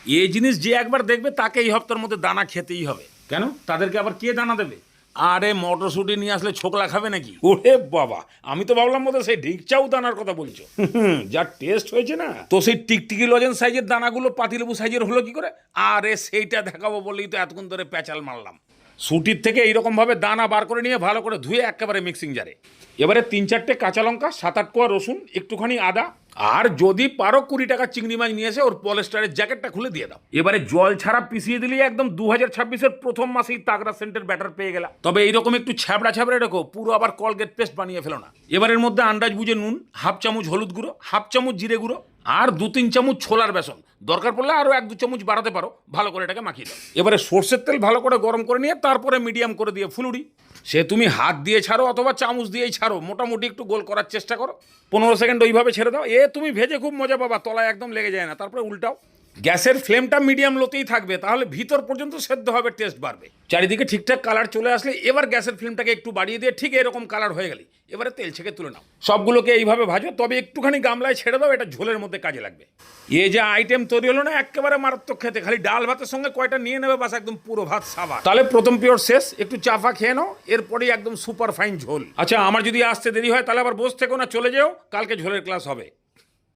এই জিনিস যে একবার দেখবে তাকে এই হপ্তার মধ্যে দানা খেতেই হবে। কেন, তাদেরকে আবার কে দানা দেবে? আরে মটরশুঁটি নিয়ে আসলে ছোকলা খাবে নাকি? ওরে বাবা, আমি তো ভাবলাম বোধহয় সেই ঢিকচাউ দানার কথা বলছো। যা টেস্ট হয়েছে না, তো সেই টিকটিকি লজেন সাইজের দানাগুলো পাতিলেবু সাইজের হলো কি করে? আরে সেইটা দেখাবো বলেই তো এতক্ষণ ধরে প্যাচাল মারলাম। সুটির থেকে এইরকম ভাবে দানা বার করে নিয়ে ভালো করে ধুয়ে একেবারে মিক্সিং জারে। এবারে 3-4টে কাঁচা লঙ্কা, 7-8 কোয়া রসুন, একটুখানি আদা, আর যদি পারো 20 টাকার চিংড়ি মাছ নিয়ে এসে ওর পলেস্টারের জ্যাকেটটা খুলে দিয়ে দাও। এবারে জল ছাড়া পিছিয়ে দিলে একদম 2026-এর প্রথম মাসেই তাগড়া সেন্টের ব্যাটার পেয়ে গেলা। তবে এইরকম একটু ছ্যাবড়া ছ্যাবড়া রেখো, পুরো আবার কলগেট পেস্ট বানিয়ে ফেলো না। এবারের মধ্যে আন্দাজ বুঝে নুন, হাফ চামচ হলুদ গুঁড়ো, হাফ চামচ জিরে গুঁড়ো, আর 2-3 চামচ ছোলার বেসন, দরকার পড়লে আরও 1-2 চামচ বাড়াতে পারো। ভালো করে এটাকে মাখিয়ে দাও। এবারে সর্ষের তেল ভালো করে গরম করে নিয়ে তারপরে মিডিয়াম করে দিয়ে ফুলুরি। সে তুমি হাত দিয়ে ছাড়ো অথবা চামচ দিয়েই ছাড়ো, মোটামুটি একটু গোল করার চেষ্টা করো। 15 সেকেন্ড ওইভাবে ছেড়ে দাও। তুমি ভেজে খুব মজা পাবা, তলায় একদম লেগে যায় না। তারপরে উল্টাও। গ্যাসের ফ্লেমটা মিডিয়াম লোতেই থাকবে, তাহলে ভিতর পর্যন্ত সেদ্ধ হবে, টেস্ট বাড়বে। চারিদিকে ঠিকঠাক কালার চলে আসলে এবার গ্যাসের ফ্লেমটাকে একটু বাড়িয়ে দিয়ে ঠিক এরকম কালার হয়ে গেলে এবারে তেল ছেঁকে তুলে নাও। সবগুলোকে এইভাবে ভাজো, তবে একটুখানি গামলায় ছেড়ে দাও, এটা ঝোলের মধ্যে কাজে লাগবে। যে আইটেম তৈরি হলো না, একেবারে মারাত্মক খেতে। খালি ডাল ভাতের সঙ্গে কয়টা নিয়ে নেবে বাস, একদম পুরো ভাত সাবা। তাহলে প্রথম পিওর শেষ, একটু চাফা খেয়ে নাও, এরপরেই একদম সুপার ফাইন ঝোল। আচ্ছা, আমার যদি আসতে দেরি হয় তাহলে আবার বসে থেকো না, চলে যেও, কালকে ঝোলের ক্লাস হবে।